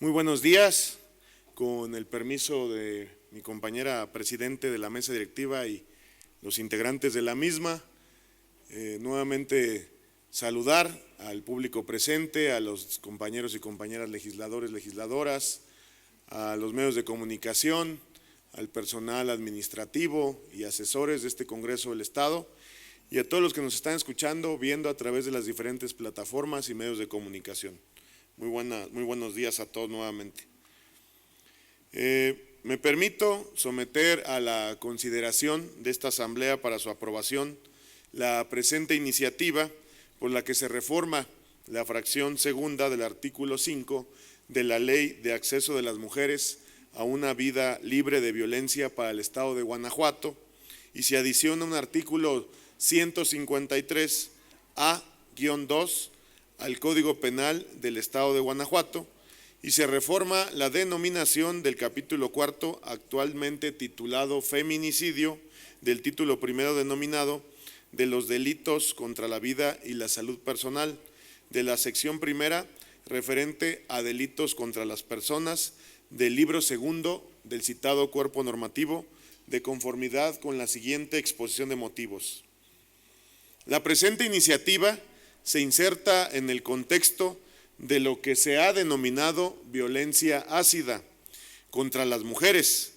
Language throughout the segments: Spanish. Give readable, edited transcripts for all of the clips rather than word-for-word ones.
Muy buenos días, con el permiso de mi compañera presidente de la mesa directiva y los integrantes de la misma, nuevamente saludar al público presente, a los compañeros y compañeras legisladores, legisladoras, a los medios de comunicación, al personal administrativo y asesores de este Congreso del Estado y a todos los que nos están escuchando, viendo a través de las diferentes plataformas y medios de comunicación. Muy buenos días a todos nuevamente. Me permito someter a la consideración de esta Asamblea para su aprobación la presente iniciativa por la que se reforma la fracción segunda del artículo 5 de la Ley de Acceso de las Mujeres a una vida libre de violencia para el Estado de Guanajuato y se adiciona un artículo 153A-2 al Código Penal del Estado de Guanajuato y se reforma la denominación del capítulo cuarto, actualmente titulado Feminicidio, del título primero denominado de los delitos contra la vida y la salud personal, de la sección primera referente a delitos contra las personas, del libro segundo del citado cuerpo normativo, de conformidad con la siguiente exposición de motivos. La presente iniciativa se inserta en el contexto de lo que se ha denominado violencia ácida contra las mujeres,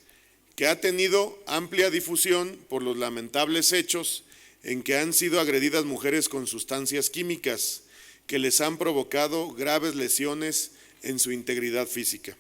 que ha tenido amplia difusión por los lamentables hechos en que han sido agredidas mujeres con sustancias químicas que les han provocado graves lesiones en su integridad física.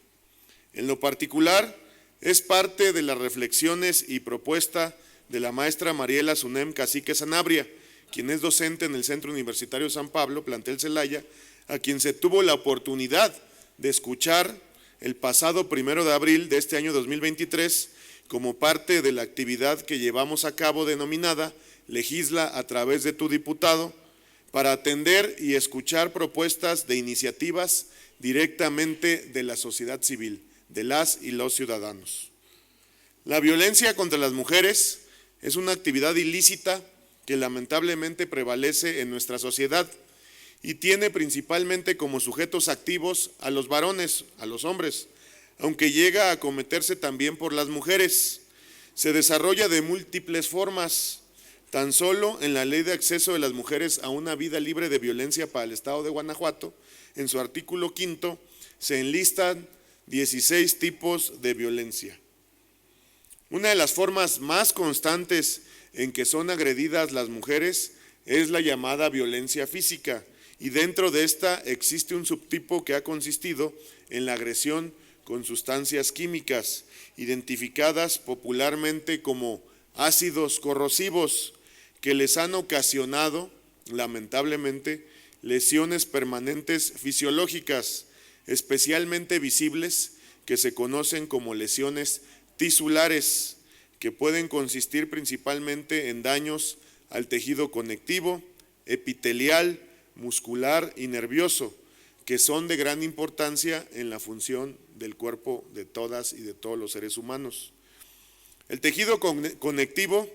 En lo particular, es parte de las reflexiones y propuesta de la maestra Mariela Sunem Cacique Sanabria, quien es docente en el Centro Universitario San Pablo, plantel Celaya, a quien se tuvo la oportunidad de escuchar el pasado 1 de abril de este año 2023 como parte de la actividad que llevamos a cabo denominada Legisla a través de tu diputado, para atender y escuchar propuestas de iniciativas directamente de la sociedad civil, de las y los ciudadanos. La violencia contra las mujeres es una actividad ilícita que lamentablemente prevalece en nuestra sociedad y tiene principalmente como sujetos activos a los varones, a los hombres, aunque llega a cometerse también por las mujeres. Se desarrolla de múltiples formas. Tan solo en la Ley de Acceso de las Mujeres a una vida libre de violencia para el Estado de Guanajuato, en su artículo 5, se enlistan 16 tipos de violencia. Una de las formas más constantes en que son agredidas las mujeres es la llamada violencia física, y dentro de esta existe un subtipo que ha consistido en la agresión con sustancias químicas, identificadas popularmente como ácidos corrosivos, que les han ocasionado, lamentablemente, lesiones permanentes fisiológicas, especialmente visibles, que se conocen como lesiones tisulares, que pueden consistir principalmente en daños al tejido conectivo, epitelial, muscular y nervioso, que son de gran importancia en la función del cuerpo de todas y de todos los seres humanos. El tejido conectivo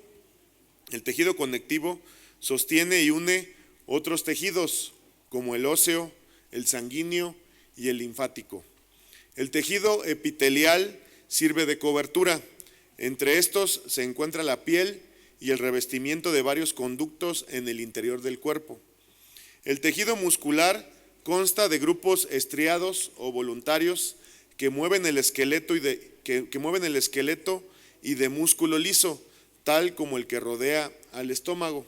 sostiene y une otros tejidos, como el óseo, el sanguíneo y el linfático. El tejido epitelial sirve de cobertura. Entre estos se encuentra la piel y el revestimiento de varios conductos en el interior del cuerpo. El tejido muscular consta de grupos estriados o voluntarios que mueven el esqueleto y de músculo liso, tal como el que rodea al estómago.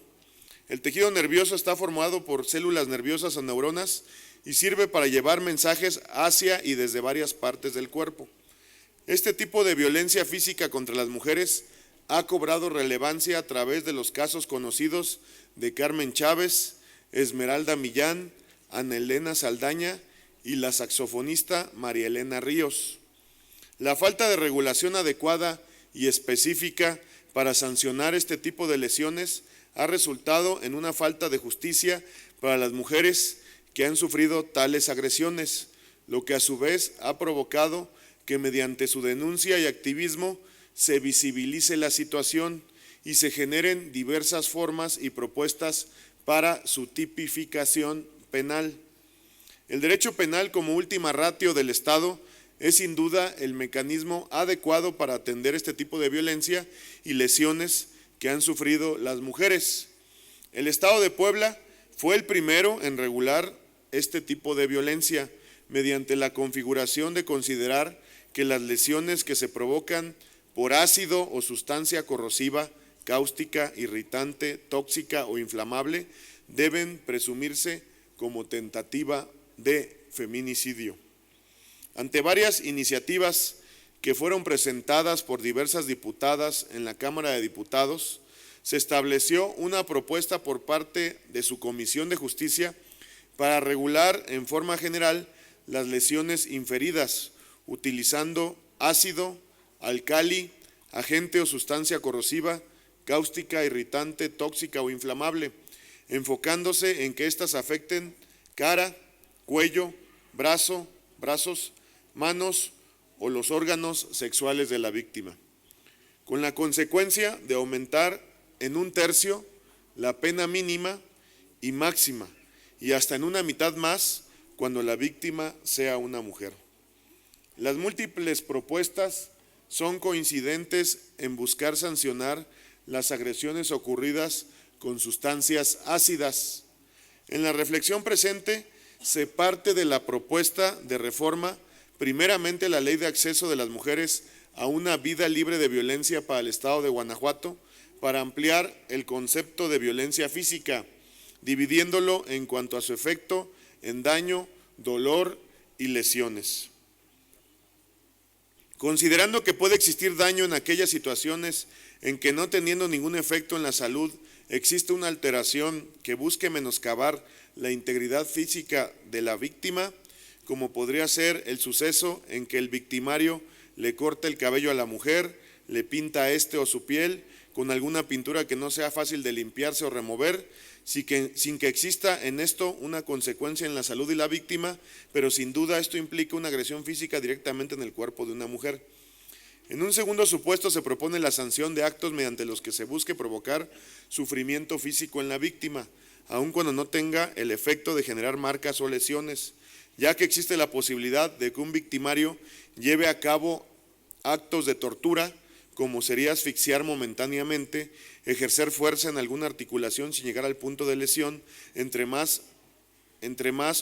El tejido nervioso está formado por células nerviosas o neuronas y sirve para llevar mensajes hacia y desde varias partes del cuerpo. Este tipo de violencia física contra las mujeres ha cobrado relevancia a través de los casos conocidos de Carmen Chávez, Esmeralda Millán, Ana Elena Saldaña y la saxofonista María Elena Ríos. La falta de regulación adecuada y específica para sancionar este tipo de lesiones ha resultado en una falta de justicia para las mujeres que han sufrido tales agresiones, lo que a su vez ha provocado que mediante su denuncia y activismo se visibilice la situación y se generen diversas formas y propuestas para su tipificación penal. El derecho penal como última ratio del Estado es sin duda el mecanismo adecuado para atender este tipo de violencia y lesiones que han sufrido las mujeres. El Estado de Puebla fue el primero en regular este tipo de violencia mediante la configuración de considerar que las lesiones que se provocan por ácido o sustancia corrosiva, cáustica, irritante, tóxica o inflamable deben presumirse como tentativa de feminicidio. Ante varias iniciativas que fueron presentadas por diversas diputadas en la Cámara de Diputados, se estableció una propuesta por parte de su Comisión de Justicia para regular en forma general las lesiones inferidas, utilizando ácido, alcali, agente o sustancia corrosiva, cáustica, irritante, tóxica o inflamable, enfocándose en que éstas afecten cara, cuello, brazos, manos o los órganos sexuales de la víctima, con la consecuencia de aumentar en 1/3 la pena mínima y máxima, y hasta en una mitad más cuando la víctima sea una mujer. Las múltiples propuestas son coincidentes en buscar sancionar las agresiones ocurridas con sustancias ácidas. En la reflexión presente se parte de la propuesta de reforma, primeramente la Ley de Acceso de las Mujeres a una vida libre de violencia para el Estado de Guanajuato, para ampliar el concepto de violencia física, dividiéndolo en cuanto a su efecto en daño, dolor y lesiones. Considerando que puede existir daño en aquellas situaciones en que, no teniendo ningún efecto en la salud, existe una alteración que busque menoscabar la integridad física de la víctima, como podría ser el suceso en que el victimario le corta el cabello a la mujer, le pinta este o su piel con alguna pintura que no sea fácil de limpiarse o remover, sin que exista en esto una consecuencia en la salud y la víctima, pero sin duda esto implica una agresión física directamente en el cuerpo de una mujer. En un segundo supuesto se propone la sanción de actos mediante los que se busque provocar sufrimiento físico en la víctima, aun cuando no tenga el efecto de generar marcas o lesiones, ya que existe la posibilidad de que un victimario lleve a cabo actos de tortura, como sería asfixiar momentáneamente, ejercer fuerza en alguna articulación sin llegar al punto de lesión, entre más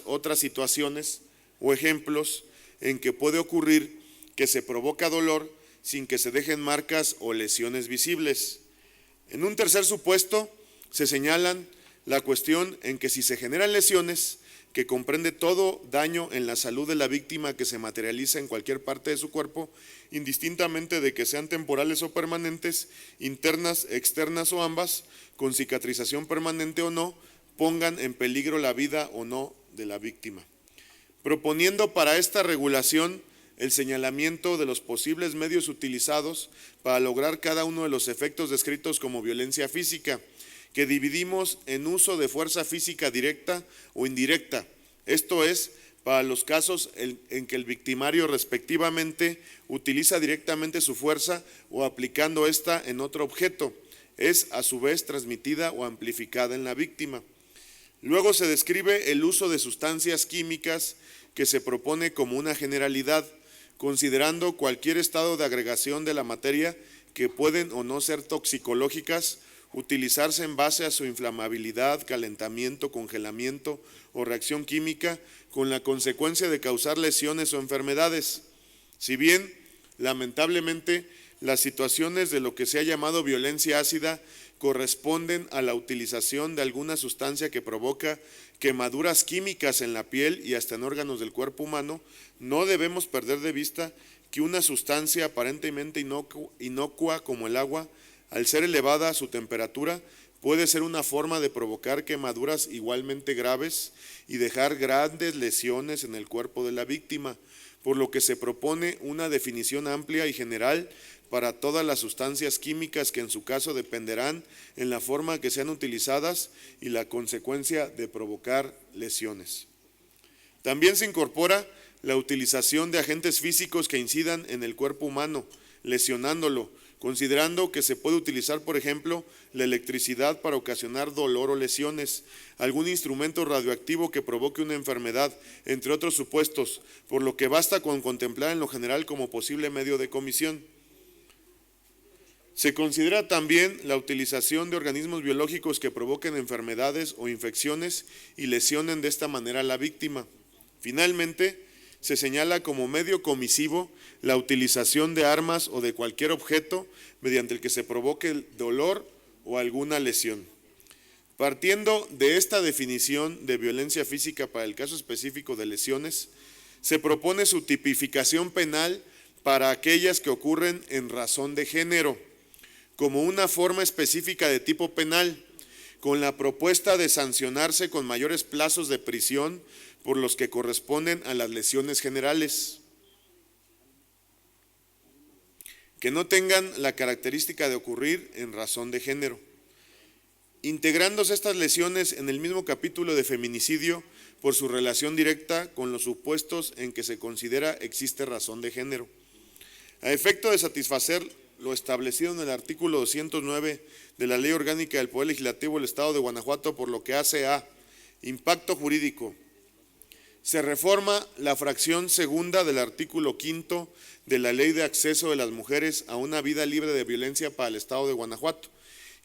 otras situaciones o ejemplos en que puede ocurrir que se provoca dolor sin que se dejen marcas o lesiones visibles. En un tercer supuesto se señalan la cuestión en que si se generan lesiones, que comprende todo daño en la salud de la víctima que se materializa en cualquier parte de su cuerpo, indistintamente de que sean temporales o permanentes, internas, externas o ambas, con cicatrización permanente o no, pongan en peligro la vida o no de la víctima. Proponiendo para esta regulación el señalamiento de los posibles medios utilizados para lograr cada uno de los efectos descritos como violencia física, que dividimos en uso de fuerza física directa o indirecta, esto es, para los casos en que el victimario respectivamente utiliza directamente su fuerza o aplicando ésta en otro objeto, es a su vez transmitida o amplificada en la víctima. Luego se describe el uso de sustancias químicas que se propone como una generalidad, considerando cualquier estado de agregación de la materia que pueden o no ser toxicológicas, utilizarse en base a su inflamabilidad, calentamiento, congelamiento o reacción química, con la consecuencia de causar lesiones o enfermedades. Si bien, lamentablemente, las situaciones de lo que se ha llamado violencia ácida corresponden a la utilización de alguna sustancia que provoca quemaduras químicas en la piel y hasta en órganos del cuerpo humano, no debemos perder de vista que una sustancia aparentemente inocua como el agua, al ser elevada a su temperatura, puede ser una forma de provocar quemaduras igualmente graves y dejar grandes lesiones en el cuerpo de la víctima, por lo que se propone una definición amplia y general para todas las sustancias químicas que en su caso dependerán en la forma que sean utilizadas y la consecuencia de provocar lesiones. También se incorpora la utilización de agentes físicos que incidan en el cuerpo humano, lesionándolo, considerando que se puede utilizar, por ejemplo, la electricidad para ocasionar dolor o lesiones, algún instrumento radioactivo que provoque una enfermedad, entre otros supuestos, por lo que basta con contemplar en lo general como posible medio de comisión. Se considera también la utilización de organismos biológicos que provoquen enfermedades o infecciones y lesionen de esta manera a la víctima. Finalmente, se señala como medio comisivo la utilización de armas o de cualquier objeto mediante el que se provoque el dolor o alguna lesión. Partiendo de esta definición de violencia física para el caso específico de lesiones, se propone su tipificación penal para aquellas que ocurren en razón de género, como una forma específica de tipo penal, con la propuesta de sancionarse con mayores plazos de prisión por los que corresponden a las lesiones generales, que no tengan la característica de ocurrir en razón de género. Integrándose estas lesiones en el mismo capítulo de feminicidio por su relación directa con los supuestos en que se considera existe razón de género. A efecto de satisfacer lo establecido en el artículo 209 de la Ley Orgánica del Poder Legislativo del Estado de Guanajuato, por lo que hace a impacto jurídico, se reforma la fracción segunda del artículo 5 de la Ley de Acceso de las Mujeres a una vida libre de violencia para el Estado de Guanajuato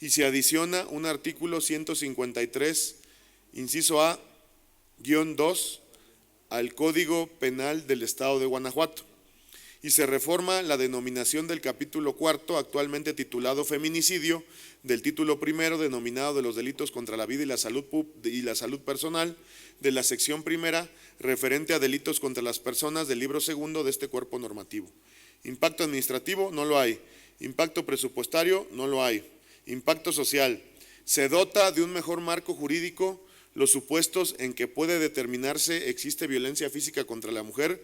y se adiciona un artículo 153, inciso A, -2, al Código Penal del Estado de Guanajuato y se reforma la denominación del capítulo cuarto, actualmente titulado Feminicidio, del título primero, denominado de los delitos contra la vida y la salud personal, de la sección primera, referente a delitos contra las personas del libro segundo de este cuerpo normativo. Impacto administrativo, no lo hay. Impacto presupuestario, no lo hay. Impacto social, se dota de un mejor marco jurídico los supuestos en que puede determinarse existe violencia física contra la mujer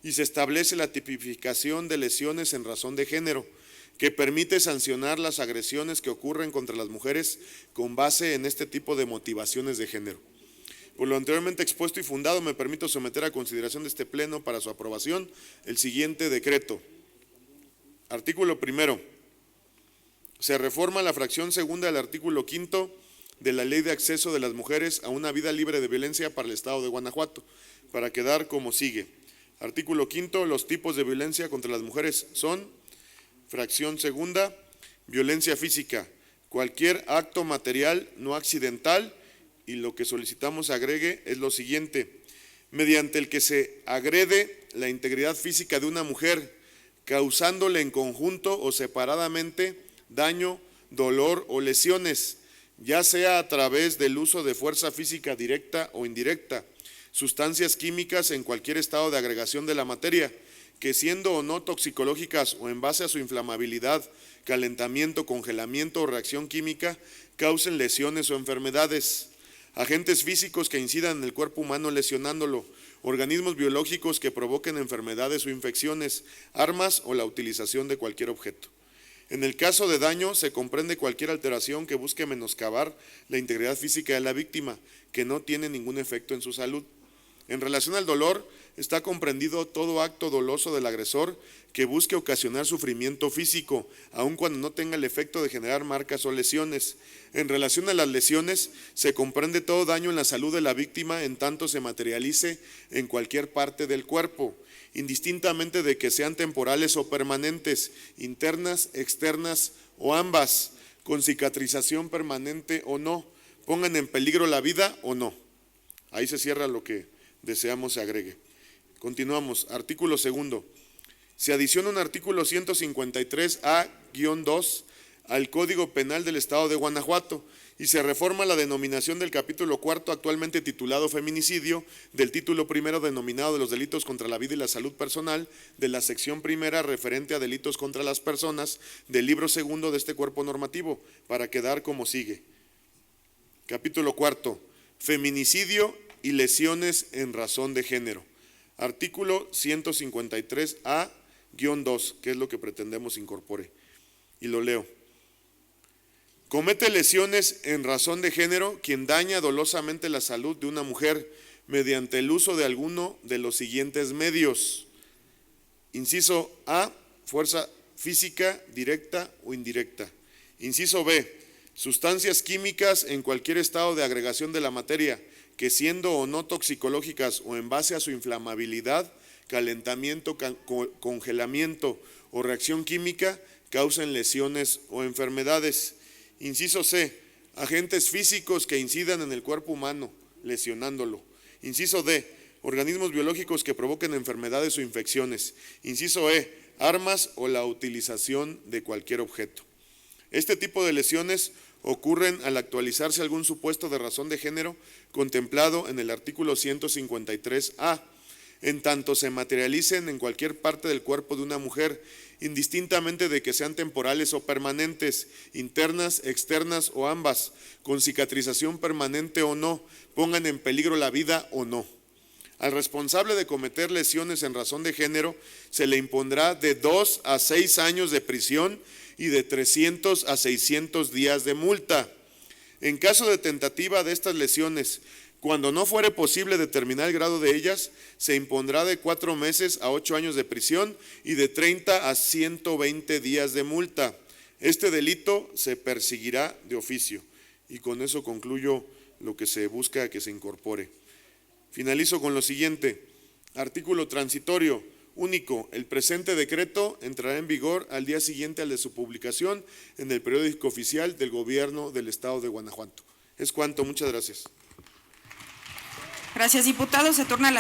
y se establece la tipificación de lesiones en razón de género, que permite sancionar las agresiones que ocurren contra las mujeres con base en este tipo de motivaciones de género. Por lo anteriormente expuesto y fundado, me permito someter a consideración de este Pleno para su aprobación el siguiente decreto. Artículo primero. Se reforma la fracción segunda del artículo 5 de la Ley de Acceso de las Mujeres a una vida libre de violencia para el Estado de Guanajuato, para quedar como sigue. Artículo 5. Los tipos de violencia contra las mujeres son: fracción segunda, violencia física, cualquier acto material no accidental, y lo que solicitamos agregue es lo siguiente: mediante el que se agrede la integridad física de una mujer, causándole en conjunto o separadamente daño, dolor o lesiones, ya sea a través del uso de fuerza física directa o indirecta, sustancias químicas en cualquier estado de agregación de la materia, que siendo o no toxicológicas o en base a su inflamabilidad, calentamiento, congelamiento o reacción química, causen lesiones o enfermedades, agentes físicos que incidan en el cuerpo humano lesionándolo, organismos biológicos que provoquen enfermedades o infecciones, armas o la utilización de cualquier objeto. En el caso de daño se comprende cualquier alteración que busque menoscabar la integridad física de la víctima, que no tiene ningún efecto en su salud. En relación al dolor, está comprendido todo acto doloso del agresor que busque ocasionar sufrimiento físico, aun cuando no tenga el efecto de generar marcas o lesiones. En relación a las lesiones, se comprende todo daño en la salud de la víctima en tanto se materialice en cualquier parte del cuerpo, indistintamente de que sean temporales o permanentes, internas, externas o ambas, con cicatrización permanente o no, pongan en peligro la vida o no. Ahí se cierra lo que deseamos se agregue. Continuamos. Artículo segundo. Se adiciona un artículo 153A-2 al Código Penal del Estado de Guanajuato y se reforma la denominación del capítulo cuarto, actualmente titulado Feminicidio, del título primero denominado de los delitos contra la vida y la salud personal, de la sección primera referente a delitos contra las personas, del libro segundo de este cuerpo normativo, para quedar como sigue. Capítulo cuarto. Feminicidio y lesiones en razón de género. Artículo 153A-2, que es lo que pretendemos incorpore. Y lo leo. Comete lesiones en razón de género quien daña dolosamente la salud de una mujer mediante el uso de alguno de los siguientes medios. Inciso A, fuerza física, directa o indirecta. Inciso B, sustancias químicas en cualquier estado de agregación de la materia, que siendo o no toxicológicas o en base a su inflamabilidad, calentamiento, congelamiento o reacción química, causen lesiones o enfermedades. Inciso C, agentes físicos que incidan en el cuerpo humano, lesionándolo. Inciso D, organismos biológicos que provoquen enfermedades o infecciones. Inciso E, armas o la utilización de cualquier objeto. Este tipo de lesiones ocurren al actualizarse algún supuesto de razón de género contemplado en el artículo 153A, en tanto se materialicen en cualquier parte del cuerpo de una mujer, indistintamente de que sean temporales o permanentes, internas, externas o ambas, con cicatrización permanente o no, pongan en peligro la vida o no. Al responsable de cometer lesiones en razón de género se le impondrá de 2 a 6 años de prisión y de 300 a 600 días de multa. En caso de tentativa de estas lesiones, cuando no fuere posible determinar el grado de ellas, se impondrá de 4 meses a 8 años de prisión y de 30 a 120 días de multa. Este delito se perseguirá de oficio. Y con eso concluyo lo que se busca que se incorpore. Finalizo con lo siguiente. Artículo transitorio. Único, el presente decreto entrará en vigor al día siguiente al de su publicación en el periódico oficial del Gobierno del Estado de Guanajuato. Es cuanto, muchas gracias. Gracias, diputado. Se turna la